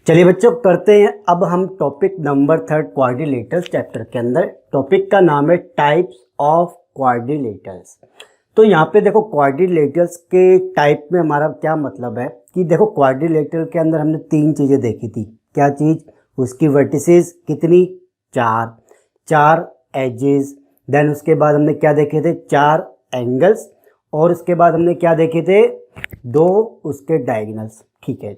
चलिए बच्चों करते हैं अब हम टॉपिक नंबर 3 क्वाड्रिलेटरल्स चैप्टर के अंदर। टॉपिक का नाम है टाइप्स ऑफ क्वाड्रिलेटरल्स। तो यहाँ पे देखो क्वाड्रिलेटरल्स के टाइप में हमारा क्या मतलब है कि देखो क्वाड्रिलेटरल के अंदर हमने 3 चीज़ें देखी थी। क्या चीज़? उसकी वर्टिसेस कितनी? 4 एजेस। देन उसके बाद हमने क्या देखे थे? 4 एंगल्स। और उसके बाद हमने क्या देखे थे? 2 उसके डायगोनल्स। ठीक है।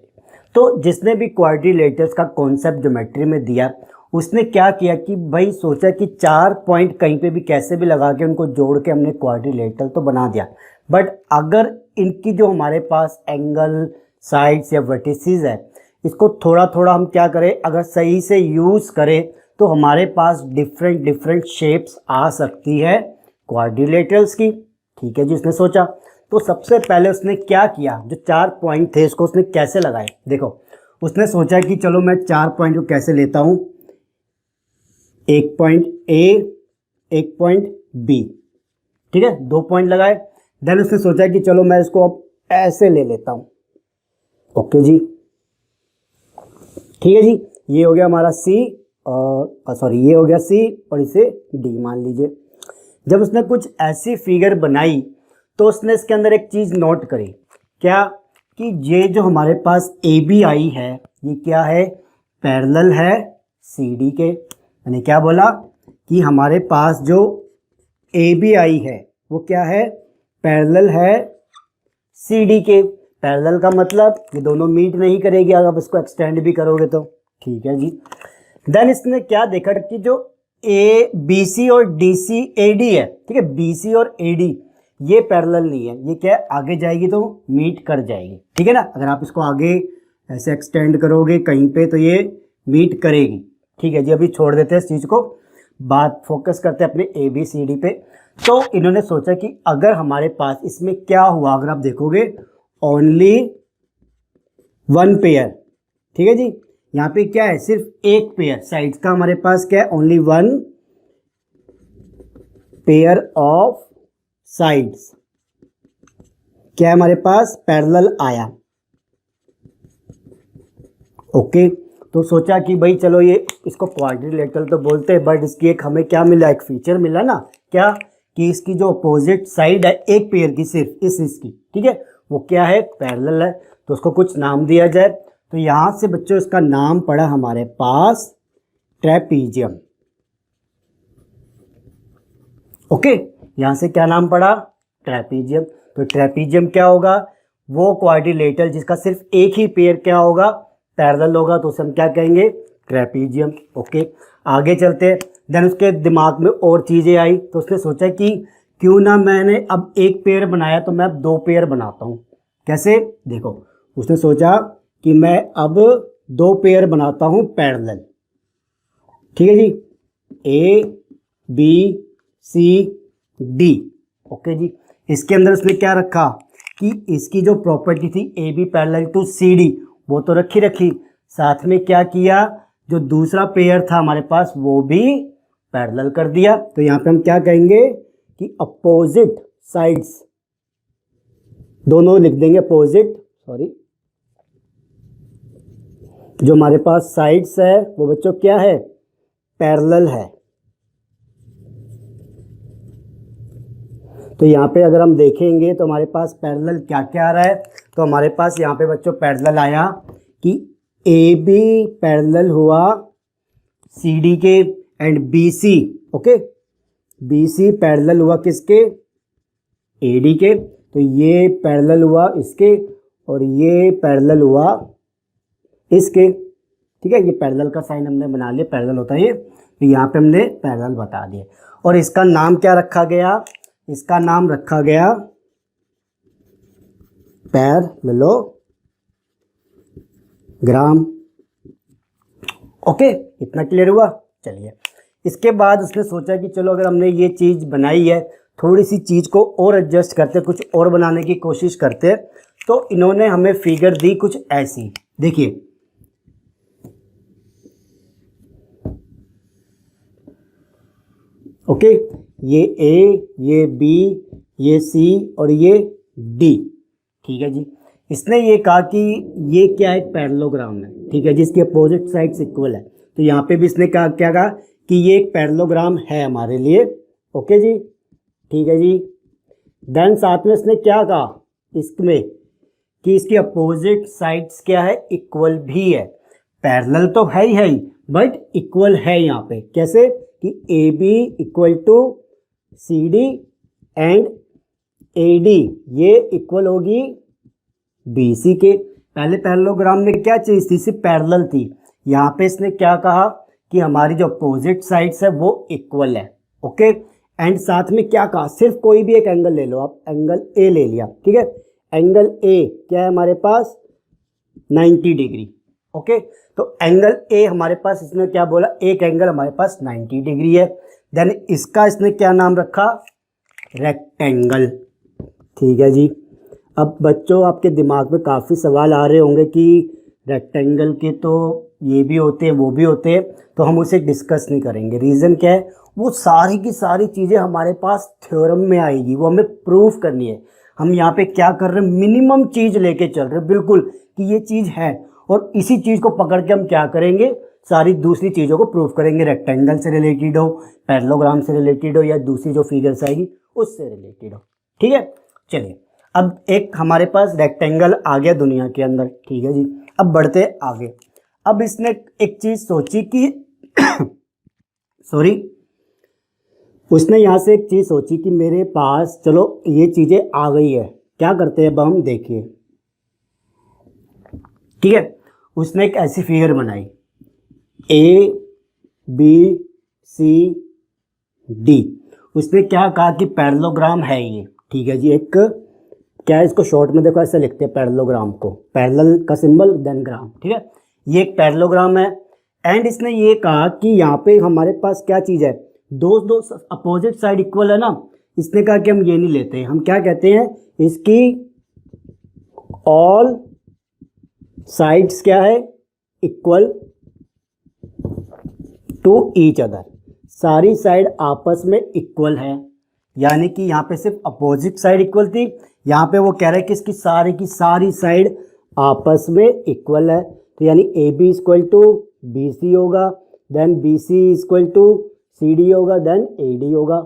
तो जिसने भी क्वाड्रिलेटरल्स का कॉन्सेप्ट ज्योमेट्री में दिया उसने क्या किया कि भाई सोचा कि 4 पॉइंट कहीं पे भी कैसे भी लगा के उनको जोड़ के हमने क्वाड्रिलेटरल तो बना दिया। बट अगर इनकी जो हमारे पास एंगल, साइड्स या वर्टिसेस है इसको थोड़ा थोड़ा हम क्या करें, अगर सही से यूज़ करें तो हमारे पास डिफरेंट शेप्स आ सकती है क्वाड्रिलेटरल्स की। ठीक है जी, उसने सोचा। तो सबसे पहले उसने क्या किया, जो 4 पॉइंट थे इसको उसने कैसे लगाए। देखो उसने सोचा कि चलो मैं 4 पॉइंट को कैसे लेता हूँ, एक पॉइंट ए, एक पॉइंट बी। ठीक है, 2 पॉइंट लगाए। देन उसने सोचा कि चलो मैं इसको अब ऐसे ले लेता हूँ। ओके जी, ठीक है जी, ये हो गया हमारा सी और सॉरी ये हो गया सी और इसे डी मान लीजिए। जब उसने कुछ ऐसी फिगर बनाई तो उसने इसके अंदर एक चीज़ नोट करी। क्या? कि ये जो हमारे पास ए बी आई है ये क्या है? पैरेलल है सी डी के। मैंने क्या बोला कि हमारे पास जो ए बी आई है वो क्या है? पैरेलल है सी डी के। पैरेलल का मतलब ये दोनों मीट नहीं करेगी अगर आप इसको एक्सटेंड भी करोगे तो। ठीक है जी। देन इसने क्या देखा कि जो ए बी सी और डी सी ए डी है, ठीक है, बी सी और ए डी ये पैरेलल नहीं है, ये क्या है? आगे जाएगी तो मीट कर जाएगी। ठीक है ना, अगर आप इसको आगे ऐसे एक्सटेंड करोगे कहीं पे तो ये मीट करेगी। ठीक है जी, अभी छोड़ देते हैं इस चीज़ को, बात फोकस करते हैं अपने ए बी सी डी पे। तो इन्होंने सोचा कि अगर हमारे पास इसमें क्या हुआ, अगर आप देखोगे ओनली 1 पेयर। ठीक है जी, यहाँ पे क्या है? सिर्फ एक पेयर साइड्स का हमारे पास क्या है? ओनली 1 पेयर ऑफ साइड्स क्या है हमारे पास? पैरेलल आया। ओके, तो सोचा कि भाई चलो ये इसको क्वाड्रिलेटरल तो बोलते हैं बट इसकी एक हमें क्या मिला? एक फीचर मिला ना। क्या? कि इसकी जो अपोजिट साइड है एक पेयर की, सिर्फ इसकी, ठीक है, वो क्या है? पैरेलल है। तो उसको कुछ नाम दिया जाए। तो यहां से बच्चों इसका नाम पड़ा हमारे पास ट्रेपीजियम। ओके, यहां से क्या नाम पड़ा? ट्रेपीजियम। तो ट्रेपीजियम क्या होगा? वो क्वाड्रिलेटरल जिसका सिर्फ एक ही पेयर क्या होगा? पैरेलल होगा, तो उसे हम क्या कहेंगे? ट्रेपीजियम। ओके, आगे चलते हैं। देन उसके दिमाग में और चीज़ें आई तो उसने सोचा कि क्यों ना मैंने अब एक पेयर बनाया तो मैं अब 2 पेयर बनाता हूँ। कैसे? देखो उसने सोचा कि मैं अब 2 पेयर बनाता हूँ पैरेलल। ठीक है जी, A B C D. Okay जी, इसके अंदर उसने क्या रखा कि इसकी जो प्रॉपर्टी थी A B parallel to C D वो तो रखी, साथ में क्या किया? जो दूसरा पेयर था हमारे पास वो भी पैरेलल कर दिया। तो यहाँ पे हम क्या कहेंगे कि अपोजिट साइड्स, दोनों लिख देंगे अपोजिट, सॉरी, जो हमारे पास साइड्स है वो बच्चों क्या है? पैरेलल है। तो यहाँ पे अगर हम देखेंगे तो हमारे पास पैरेलल क्या क्या आ रहा है। तो हमारे पास यहाँ पे बच्चों पैरेलल आया कि ए बी पैरेलल हुआ सी डी के and B C. Okay, B C parallel हुआ किसके? ए डी के। तो ये पैरेलल हुआ इसके और ये पैरेलल हुआ इसके। ठीक है, ये पैरेलल का साइन हमने बना लिया, पैरेलल होता है ये। तो यहाँ पे हमने पैरेलल बता दिए और इसका नाम क्या रखा गया? इसका नाम रखा गया पैरेललोग्राम। ओके, इतना क्लियर हुआ। चलिए, इसके बाद उसने सोचा कि चलो अगर हमने ये चीज़ बनाई है थोड़ी सी चीज़ को और एडजस्ट करते, कुछ और बनाने की कोशिश करते। तो इन्होंने हमें फिगर दी कुछ ऐसी, देखिए ओके, ये ए, ये बी, ये सी और ये डी। ठीक है जी, इसने ये कहा कि ये क्या है, पैरेललोग्राम है, ठीक है, जिसकी अपोजिट साइड्स इक्वल है। तो यहाँ पे भी इसने कहा, क्या कहा कि ये एक पैरेललोग्राम है हमारे लिए। ओके जी, ठीक है जी। देन साथ में इसने क्या कहा इसमें कि इसकी अपोजिट साइड्स क्या है, इक्वल भी है। पैरेलल तो है ही बट इक्वल है यहाँ पे। कैसे कि A B equal to C D and A D ये इक्वल होगी बी सी के। पहले पैरेललोग्राम में क्या चीज़ थी, सिर्फ पैरेलल थी। यहाँ पे इसने क्या कहा कि हमारी जो अपोजिट साइड्स है वो इक्वल है। ओके, एंड साथ में क्या कहा, सिर्फ कोई भी एक एंगल ले लो आप, एंगल ए ले लिया, ठीक है, एंगल ए क्या है हमारे पास 90 डिग्री। ओके, तो एंगल ए हमारे पास, इसने क्या बोला, एक एंगल हमारे पास 90 डिग्री है। देन इसका इसने क्या नाम रखा, रेक्टेंगल। ठीक है जी। अब बच्चों आपके दिमाग में काफ़ी सवाल आ रहे होंगे कि रेक्टेंगल के तो ये भी होते हैं वो भी होते हैं, तो हम उसे डिस्कस नहीं करेंगे। रीज़न क्या है, वो सारी की सारी चीज़ें हमारे पास थ्योरम में आएगी, वो हमें प्रूफ करनी है। हम यहाँ पे क्या कर रहे हैं, मिनिमम चीज़ लेके चल रहे हैं बिल्कुल कि ये चीज़ है, और इसी चीज़ को पकड़ के हम क्या करेंगे, सारी दूसरी चीज़ों को प्रूफ करेंगे। रेक्टेंगल से रिलेटेड हो, पैरेललोग्राम से रिलेटेड हो, या दूसरी जो फिगर्स आएगी उससे रिलेटेड हो। ठीक है, चलिए अब एक हमारे पास रेक्टेंगल आ गया दुनिया के अंदर। ठीक है जी, अब बढ़ते आगे। अब इसने एक चीज़ सोची कि सॉरी, उसने यहाँ से एक चीज़ सोची कि मेरे पास चलो ये चीज़ें आ गई है, क्या करते हैं अब हम देखिए। ठीक है, उसने एक ऐसी फिगर बनाई ए बी सी डी। उसने क्या कहा कि पैरेललोग्राम है ये। ठीक है जी, एक क्या है, इसको शॉर्ट में देखो ऐसे लिखते हैं पैरेललोग्राम को, पैरेलल का सिंबल देन ग्राम। ठीक है, ये एक पैरेललोग्राम है। एंड इसने ये कहा कि यहाँ पे हमारे पास क्या चीज़ है, दो अपोजिट साइड इक्वल है ना। इसने कहा कि हम ये नहीं लेते, हम क्या कहते हैं, इसकी ऑल साइड्स क्या है, इक्वल टू ईच अदर। सारी साइड आपस में इक्वल है, यानी कि यहाँ पे सिर्फ अपोजिट साइड इक्वल थी, यहाँ पे वो कह रहा है कि इसकी सारी की सारी साइड आपस में इक्वल है। तो यानी A B equal to B C होगा, then B C equal to C D होगा, देन ए डी होगा।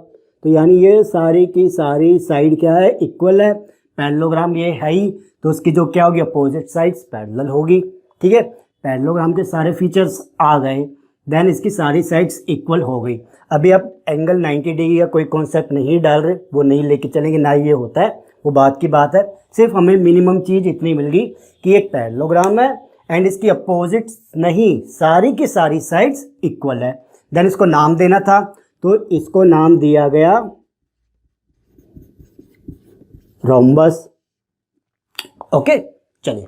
तो यानी ये सारी की सारी साइड क्या है, इक्वल है। पैरेललोग्राम ये है ही, तो उसकी जो क्या होगी, अपोजिट साइड्स पैरेलल होगी। ठीक है, पैरेललोग्राम के सारे फीचर्स आ गए, देन इसकी सारी साइड्स इक्वल हो गई। अभी आप एंगल 90 डिग्री का कोई कॉन्सेप्ट नहीं डाल रहे, वो नहीं लेके चलेंगे, ना ये होता है, वो बात की बात है। सिर्फ हमें मिनिमम चीज़ इतनी मिल गई कि एक पैरेललोग्राम है एंड इसकी अपोजिट नहीं, सारी की सारी साइड्स इक्वल है। देन इसको नाम देना था, तो इसको नाम दिया गया रोम्बस। ओके, चलिए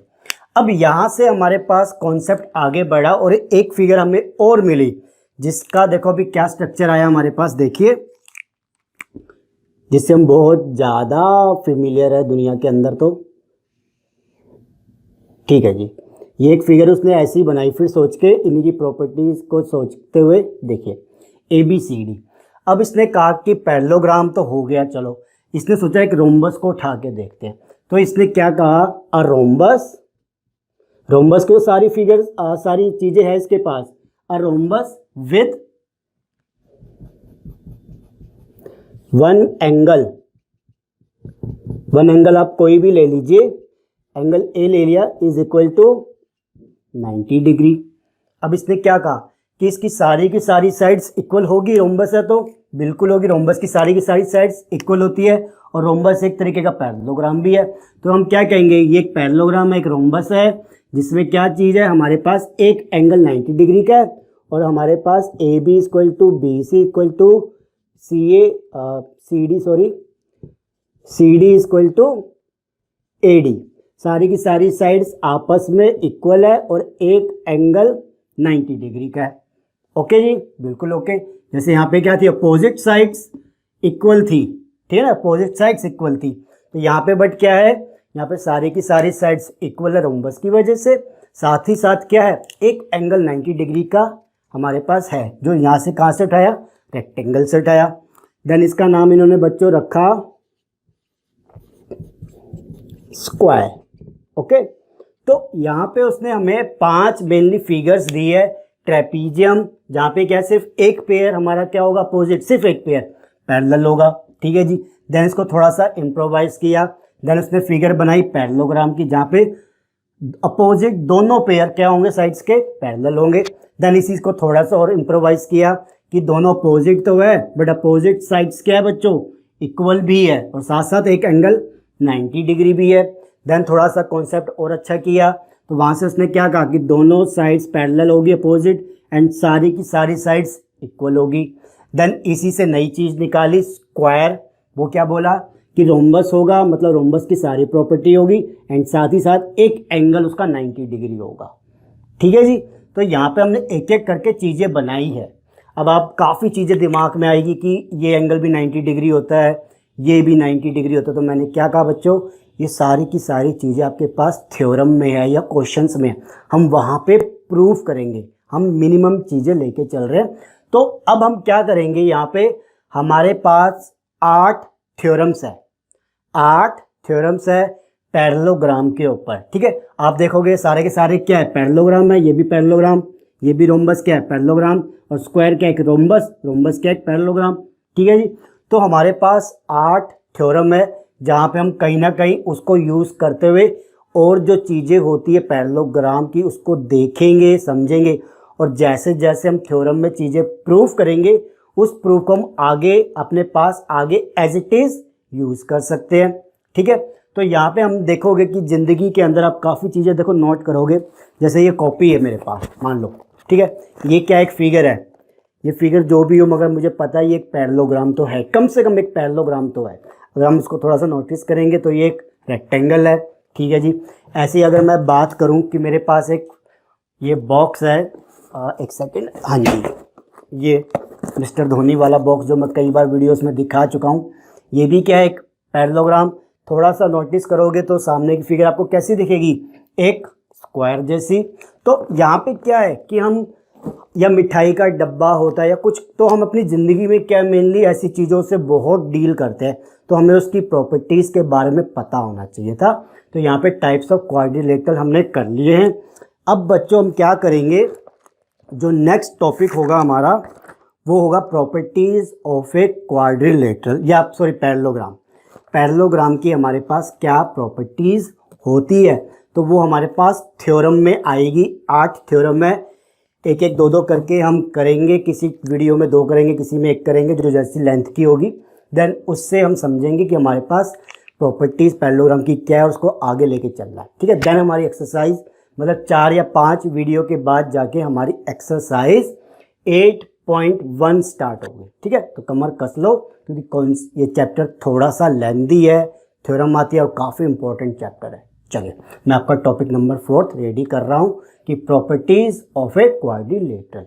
अब यहाँ से हमारे पास कॉन्सेप्ट आगे बढ़ा और एक फिगर हमें और मिली, जिसका देखो अभी क्या स्ट्रक्चर आया हमारे पास, देखिए, जिससे हम बहुत ज़्यादा फेमिलियर है दुनिया के अंदर। तो ठीक है जी, ये एक फिगर उसने ऐसी बनाई, फिर सोच के इन्हीं की प्रॉपर्टीज़ को सोचते हुए देखिए ए बी सी डी। अब इसने कहा कि पैरेललोग्राम तो हो गया, चलो इसने सोचा एक रोम्बस को उठा के देखते हैं। तो इसने क्या कहा, अ रोम्बस, रोम्बस की सारी फिगर्स सारी चीज़ें हैं इसके पास, a rhombus with one angle, one angle आप कोई भी ले लीजिए, एंगल ए ले लिया, इज इक्वल टू 90 डिग्री। अब इसने क्या कहा कि इसकी सारी की सारी साइड्स इक्वल होगी, रोम्बस है तो बिल्कुल होगी, रोम्बस की सारी साइड्स इक्वल होती है, और रोम्बस एक तरीके का पैरेललोग्राम भी है। तो हम क्या कहेंगे, ये एक पैरेललोग्राम है, एक रोम्बस है, जिसमें क्या चीज़ है, हमारे पास एक एंगल 90 डिग्री का है, और हमारे पास A B equal to B C equal to C D equal to A D. सारी की सारी साइड्स आपस में इक्वल है और एक एंगल 90 डिग्री का है। ओके जी, बिल्कुल ओके। जैसे यहाँ पे क्या थी, अपोजिट साइड्स इक्वल थी, ठीक है ना, अपोजिट साइड्स इक्वल थी। तो यहाँ पे बट क्या है, यहाँ पे सारी की सारी साइड्स इक्वल है रोम्बस की वजह से, साथ ही साथ क्या है, एक एंगल 90 डिग्री का हमारे पास है, जो यहाँ से कहाँ से उठाया, रेक्टेंगल से उठाया। देन इसका नाम इन्होंने बच्चों रखा स्क्वायर। ओके। तो यहाँ पे उसने हमें 5 मेनली फिगर्स दी है। ट्रेपीजियम, जहाँ पे क्या सिर्फ एक पेयर हमारा क्या होगा अपोजिट, सिर्फ एक पेयर पैरेलल होगा, ठीक है जी। देन इसको थोड़ा सा इम्प्रोवाइज किया, देन उसने फिगर बनाई पैरेललोग्राम की, जहाँ पे अपोजिट दोनों पेयर क्या होंगे साइड्स के पैरेलल होंगे। देन इसी को थोड़ा सा और इम्प्रोवाइज किया कि दोनों अपोजिट तो है बट अपोजिट साइड्स क्या है बच्चों, इक्वल भी है और साथ साथ एक एंगल 90 डिग्री भी है। देन थोड़ा सा कॉन्सेप्ट और अच्छा किया, तो वहाँ से उसने क्या कहा कि दोनों साइड्स पैरेलल होगी अपोजिट एंड सारी की सारी साइड्स इक्वल होगी। देन इसी से नई चीज़ निकाली स्क्वायर, वो क्या बोला कि रोम्बस होगा, मतलब रोम्बस की सारी प्रॉपर्टी होगी एंड साथ ही साथ एक एंगल उसका 90 डिग्री होगा, ठीक है जी। तो यहाँ पे हमने एक एक करके चीज़ें बनाई है। अब आप काफ़ी चीज़ें दिमाग में आएगी कि ये एंगल भी 90 डिग्री होता है, ये भी 90 डिग्री होता है। तो मैंने क्या कहा बच्चों, ये सारी की सारी चीज़ें आपके पास थ्योरम में है या क्वेश्चंस में, हम वहाँ पे प्रूफ करेंगे, हम मिनिमम चीज़ें लेके चल रहे हैं। तो अब हम क्या करेंगे, यहाँ पे हमारे पास 8 थ्योरम्स है, 8 थ्योरम्स है पैरेललोग्राम के ऊपर, ठीक है। आप देखोगे सारे के सारे क्या है पैरेललोग्राम है, ये भी पैरेललोग्राम, ये भी रोम्बस क्या है पैरेललोग्राम, और स्क्वायर क्या है एक रोम्बस, रोम्बस क्या है पैरेललोग्राम, ठीक है जी। तो हमारे पास 8 थ्योरम है जहाँ पे हम कहीं ना कहीं उसको यूज़ करते हुए और जो चीज़ें होती है पैरेललोग्राम की उसको देखेंगे समझेंगे, और जैसे जैसे हम थ्योरम में चीज़ें प्रूफ करेंगे उस प्रूफ को हम आगे अपने पास आगे एज इट इज़ यूज़ कर सकते हैं, ठीक है। तो यहाँ पे हम देखोगे कि ज़िंदगी के अंदर आप काफ़ी चीज़ें देखो नोट करोगे। जैसे ये कॉपी है मेरे पास मान लो, ठीक है, ये क्या एक फिगर है, ये फिगर जो भी हो मगर मुझे पता है ये एक पैरेललोग्राम तो है, कम से कम एक पैरेललोग्राम तो है। अगर हम इसको थोड़ा सा नोटिस करेंगे तो ये एक रेक्टेंगल है, ठीक है जी। ऐसे ही अगर मैं बात करूं कि मेरे पास एक ये बॉक्स है, एक सेकेंड, हाँ जी, ये मिस्टर धोनी वाला बॉक्स जो मैं कई बार वीडियोस में दिखा चुका हूँ, ये भी क्या है एक पैरेललोग्राम। थोड़ा सा नोटिस करोगे तो सामने की फिगर आपको कैसी दिखेगी, एक स्क्वायर जैसी। तो यहाँ पे क्या है कि हम या मिठाई का डब्बा होता है या कुछ, तो हम अपनी ज़िंदगी में क्या मेनली ऐसी चीज़ों से बहुत डील करते हैं, तो हमें उसकी प्रॉपर्टीज़ के बारे में पता होना चाहिए था। तो यहाँ पे टाइप्स ऑफ क्वाड्रिलेटरल हमने कर लिए हैं। अब बच्चों हम क्या करेंगे, जो नेक्स्ट टॉपिक होगा हमारा वो होगा प्रॉपर्टीज़ ऑफ ए क्वाड्रिलेटरल या सॉरी पैरेललोग्राम। पैरेललोग्राम की हमारे पास क्या प्रॉपर्टीज़ होती है, तो वो हमारे पास थ्योरम में आएगी। 8 थ्योरम है, एक एक दो दो करके हम करेंगे, किसी वीडियो में 2 करेंगे, किसी में 1 करेंगे, जो जैसी लेंथ की होगी। देन उससे हम समझेंगे कि हमारे पास प्रॉपर्टीज़ पैरेललोग्राम की क्या है, उसको आगे लेके चलना है, ठीक है। देन हमारी एक्सरसाइज मतलब 4 या 5 वीडियो के बाद जाके हमारी एक्सरसाइज 8.1 स्टार्ट होगी, ठीक है। तो कमर कस लो क्योंकि ये चैप्टर थोड़ा सा लेंदी है, थ्योरम आती है और काफ़ी इंपॉर्टेंट चैप्टर है। चलिए मैं आपका टॉपिक नंबर 4 रेडी कर रहा हूँ कि प्रॉपर्टीज़ ऑफ ए क्वाड्रिलेटरल।